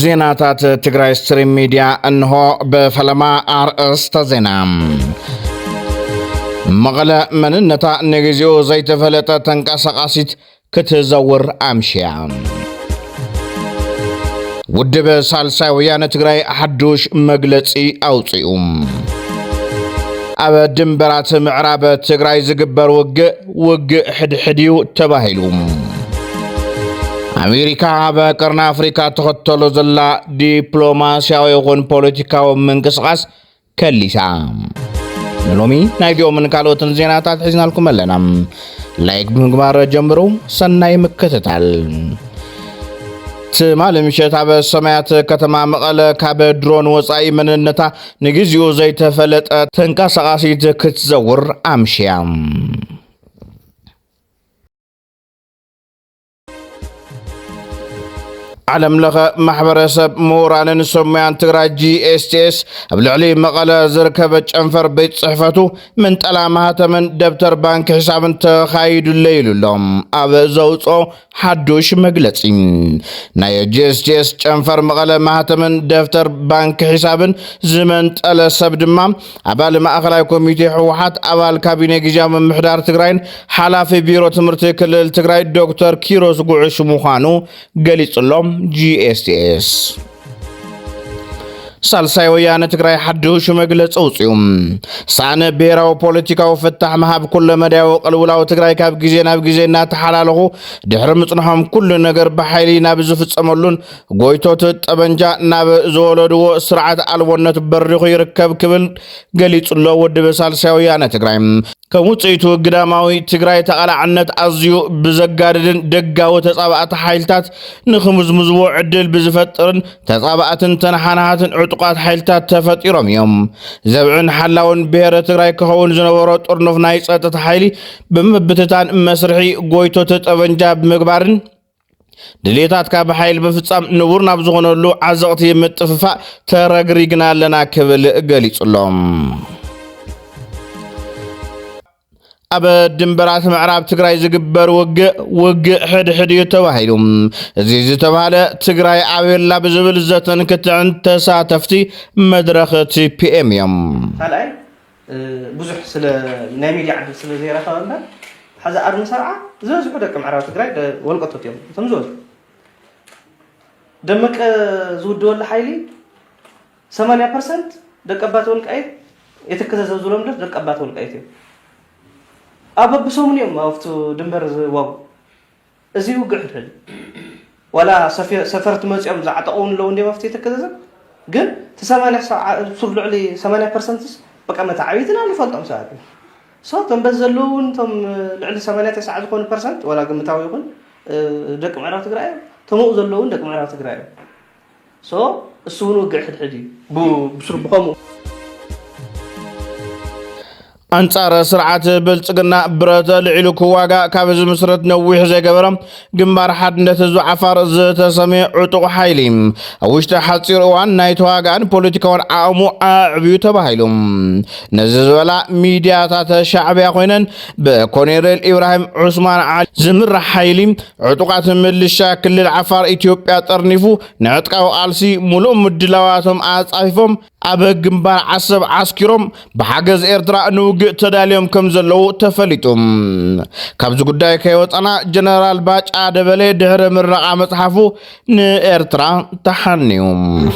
زيناتات تግራይ ستريم ميديا انهو بفلما ارئيسተ ዜና مغلا مننتا نغزيو زيتفلت تنقسقاسيت كتزور امشيا ودب ሳልሳይ ወያነ ትግራይ حدوش مغلصي اوصيوم اب ድንበራት ምዕራብ ትግራይ ዝግበር ውግ ሕድሕድዩ ተባሂሉም أمريكا بقرن أفريقيا تخطلو زلا دبلوماسياوي يكون بوليتيكاو منقسقاس كليسا نلومي نايديو من كالوتن زيناتات حزنا لكم لنا لايك بمقبار جمرو سناي مكتتال تمال مشيت عبا السمايات كتما مقال كاب درون وصاي من النتا نجزيو زي تفلت تنقسقاسي كتزور أمشيام علم لغة محبرسب موران سميان تግራይ GSTS بلعلي مقالة زركبت انفر بيت صحفته من تلامها تمن دفتر بانك حساب تخايد الليل لهم اب زوصو حدوش مغلصين ناي GSTS انفر مقالة مهتمن دفتر بانك حساب زمن تل سبدما ابال ماخلاي كوميتي حوحات ابال كابينه جام محدار تግራይን حلاف بيرو تمرت كلل تግራይ دكتور كيروس غعش مخانو غليصلهم GSTS ሳልሳይ ወያነ ትግራይ حدوش መግለጽ አውጽዩም ሳነ ብሔራዊ ፖለቲካው ፍታሕ መሃብ ኩለ መዳው ቀልውላው ትግራይ ካብ ጊዜ ናብ ጊዜና ተሐላለኹ ድሕሪ ምጽንሖም ኩሉ ነገር በኃይሊ ናብ ዝፍጸመሉን ጎይቶት ጠበንጃ ናብ ዘወለድዎ ስርዓት አልቦነት በሪኹ ይርከብ ክብል ገሊጽሎ ወድበ ሳልሳይ ወያነ ትግራይ ከሙጽይቱ ግዳማዊ ትግራይ ተቃላዕነት አዝዩ ብዘጋድድን ደጋው ተጻባአት ኃይልታት ንኽምዝምዝዎ ዕድል ብዝፈጥርን ተጻባአትን ተነሓናሃትን ዕጡቃት ኃይልታት ተፈጢሮም እዮም ዘብዕን ሓላውን ብሔረ ትግራይ ከኸውን ዝነበሮ ጦርኖፍ ናይ ጸጥታ ኃይሊ ብምብትታን መስርሒ ጎይቶ ጠበንጃ ብምግባርን ድሌታት ካብ ኃይል በፍጻም ንቡር ናብ ዝኾነሉ ዓዘቕቲ የምጥፍፋ ተረግሪግና ለና ክብል ገሊጽሎም اب ድንበራት ምዕራብ ትግራይ ዝግበር ውግ ሕድሕድ ተባሂሉም እዚ ተባለ ትግራይ አቤላ ብዝብል ዘተን ክትዕን ተሳተፍቲ መድረኽ TPM እዮም ታላይ ብዙሕ ስለ ናይ ሚድያ ዓድ ስለ ዘይራኸበና ሓዛ አርሚ ሰርዓ ዝብዙሕ ደቂ ምዕራብ ትግራይ ወልቀቶት እዮም ተምዞዝ ደመቀ ዝውድወለ ኃይሊ 80% ደቀባት ወልቃይት የተከዘዘው ዝሎም ደቀባት ወልቃይት أبى بسومني ما وفتو دمبر واو أزيو قعد ولا سفرت مزيم زعتقون لو ندي مفتي تكذا قل تسمعني صبلوا علي 8% بقى متعايدنا اللي فلتهم ساعات صوتهم بزلون ثم علي 8-9% ولا قم متعايدون دك معرفة تقرأ ثم زلون دك معرفة تقرأ السونو قعد حدي بشرب خمو أنصار سرعة بلصقنا برات العلوك واقع كابز مسرت نويح زي قبرم جنبار حد نتزو عفار زتسمي عطو حيليم اوشت حتصير وان نايت واقعان بوليتيكوان عامو عبيو تباهيلوم نززولا ميدياتات شعبية خوينن بكونيريل إبراهيم عثمان علي زمر حيليم عطوقات ملشا كل العفار إثيوبيا ترنفو نعتقاو آلسي ملو مدلواتهم آصافهم أبا جنبار عصب عسكرهم بحاجز إيرترا نوغ تداليوم كم زلو تفليتم كابز قداي كيوطانا جنرال باج عدبالي دهر من رقع مصحفو نإيرترا تحنيوم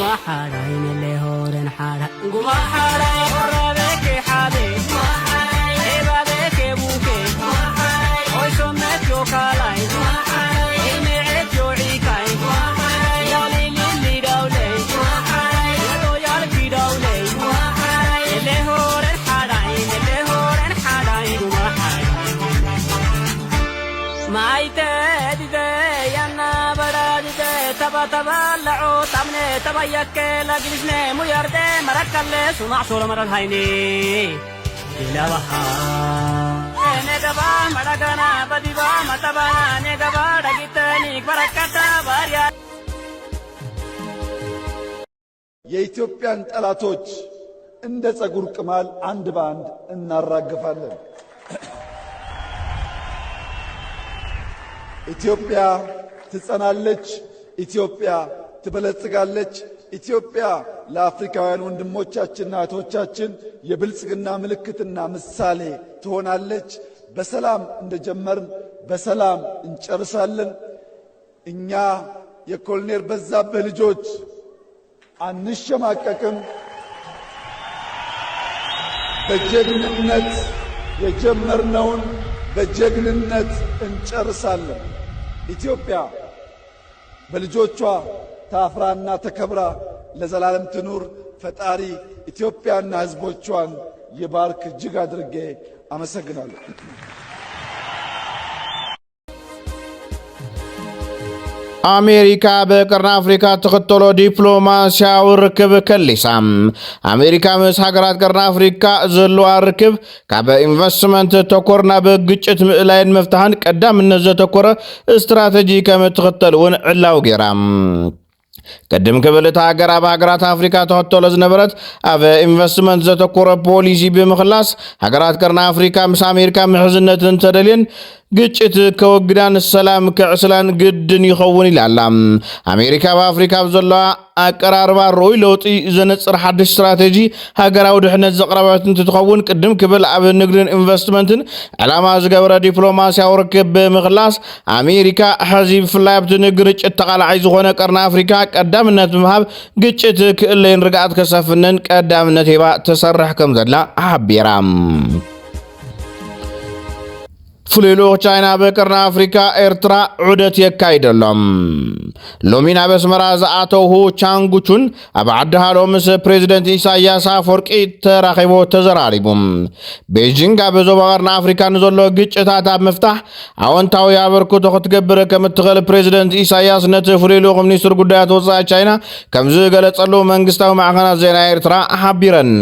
تبلعوا طمني تبيك لجلسنا ميردة مركلة سمع صورة مرة هيني إلى بحا نجبا مركنا بديبا متبا نجبا دقيتني بركتا باريا የኢትዮጵያን ጠላቶች እንደ ጸጉር ቅማል አንድ ባንድ እናራግፋለን ኢትዮጵያ ትጸናለች ኢትዮጵያ ትበለጽጋለች። ኢትዮጵያ ለአፍሪካውያን ወንድሞቻችንና እህቶቻችን የብልጽግና ምልክትና ምሳሌ ትሆናለች። በሰላም እንደጀመርን በሰላም እንጨርሳለን። እኛ የኮሎኔል በዛብህ ልጆች አንሸማቀቅም። በጀግንነት የጀመርነውን በጀግንነት እንጨርሳለን። ኢትዮጵያ በልጆቿ ታፍራና ተከብራ ለዘላለም ትኑር። ፈጣሪ ኢትዮጵያና ሕዝቦቿን ይባርክ። እጅግ አድርጌ አመሰግናለሁ። አሜሪካ በቀርና አፍሪካ ተከተሎ ዲፕሎማሲያዊ ርክብ ከሊሳም አሜሪካ ምስ ሃገራት ቀርና አፍሪካ ዘለዋ ርክብ ካብ ኢንቨስትመንት ተኮር ናብ ግጭት ምእላይን መፍታሕን ቀዳምነት ዘተኮረ ስትራቴጂ ከም ትኽተል እውን ዕላው ጌራም ቀደም ከበለታ ሃገር ኣብ ሃገራት አፍሪካ ተኸተሎ ዝነበረት ኣብ ኢንቨስትመንት ዘተኮረ ፖሊሲ ብምኽላስ ሃገራት ቀርና አፍሪካ ምስ አሜሪካ ምሕዝነትን ተደልየን ግጭት ከወግዳን ሰላም ከዕስላን ግድን ይኸውን ይላላ። አሜሪካ በአፍሪካ ዘለዋ አቀራርባ ሮይ ለውጢ ዘነጽር ሓድሽ ስትራቴጂ ሃገራዊ ድሕነት ዘቕረበት እንትትኸውን ቅድም ክብል ኣብ ንግድን ኢንቨስትመንትን ዕላማ ዝገበረ ዲፕሎማስያዊ ርክብ ብምኽላስ አሜሪካ ሕዚ ብፍላይ ኣብቲ ንግርጭት ተቓላዓይ ዝኾነ ቀርና አፍሪካ ቀዳምነት ብምሃብ ግጭት ክእለይን ርግኣት ከሰፍንን ቀዳምነት ሂባ ተሰርሕ ከም ዘላ ሓቢራ ፍሉይ ልኡኽ ቻይና በቀርና አፍሪካ ኤርትራ ዑደት የካይደሎም ሎሚ ናብ ኣስመራ ዝኣተው ሁ ቻንጉቹን ኣብ ዓዲ ሃሎ ምስ ፕሬዚደንት ኢሳያስ አፈወርቂ ተራኺቦ ተዘራሪቡ ቤጂንግ ኣብ ዞባ ቀርና አፍሪካ ንዘሎ ግጭታት ኣብ ምፍታሕ ኣወንታዊ ኣበርክቶ ክትገብር ከም እትኽእል ፕሬዚደንት ኢሳያስ ነቲ ፍሉይ ልኡኽ ሚኒስትር ጉዳያት ወፃኢ ቻይና ከም ዝገለጸሉ መንግስታዊ ማዕኸናት ዜና ኤርትራ ሓቢረን።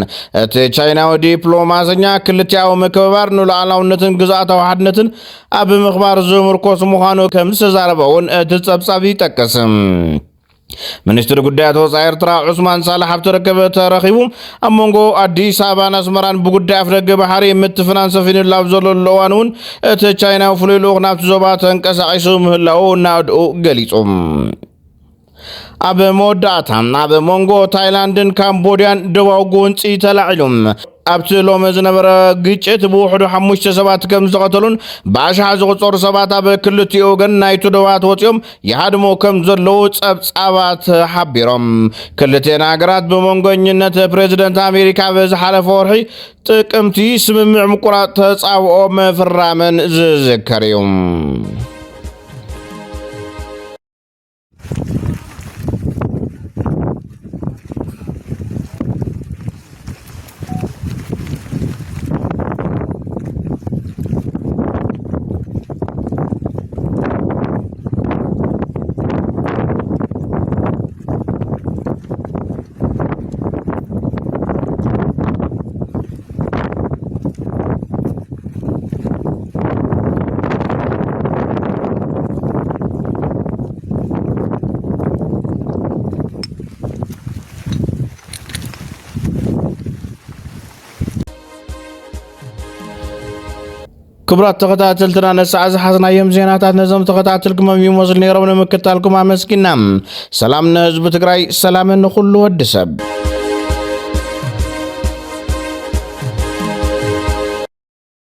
እቲ ቻይናዊ ዲፕሎማሰኛ ክልቲያዊ ምክብባር ንሉዓላውነትን ግዝኣታዊ ሓድነትን ኣብ ምኽባር ዝምርኮስ ምዃኑ ከም ዝተዛረበውን እቲ ጸብጻብ ይጠቅስ። ሚኒስትር ጉዳያት ወፃኢ ኤርትራ ዑስማን ሳላሕ ኣብ ተረከበ ተረኺቡ ኣብ መንጎ ኣዲስ ኣበባን ኣስመራን ብጉዳይ ኣፍደገ ባሕሪ ምትፍናን ሰፊኑላ ኣብ ዘለሉ እዋን እውን እቲ ቻይናዊ ፍሉይ ልኡኽ ናብቲ ዞባ ተንቀሳቒሱ ምህላኡ እናድኡ ገሊጹ። ኣብ መወዳእታ ኣብ መንጎ ታይላንድን ካምቦድያን ደቡባዊ ጎንፂ ተላዒሉ ኣብቲ ሎሚ ዝነበረ ግጭት ብውሕዱ 5 ሰባት ከም ዝተቐተሉን ብኣሽሓ ዝቑፀሩ ሰባት ኣብ ክልቲኡ ወገን ናይቲ ደባት ወፂኦም ይሃድሞ ከም ዘለዉ ጸብጻባት ሓቢሮም። ክልቲአን ሃገራት ብመንጎኝነት ፕሬዚደንት ኣሜሪካ ብዝሓለፈ ወርሒ ጥቅምቲ ስምምዕ ምቁራፅ ተጻብኦ ምፍራመን ዝዝከር እዩ። ክብራት ተኸታተልትና ነሳዕ ዝሓዝናዮም ዜናታት ነዞም ተኸታተልኩም ይመስል ነይሮም ንምክታልኩም ኣመስጊና ሰላም ንህዝቢ ትግራይ ሰላም ንኹሉ ወዲ ሰብ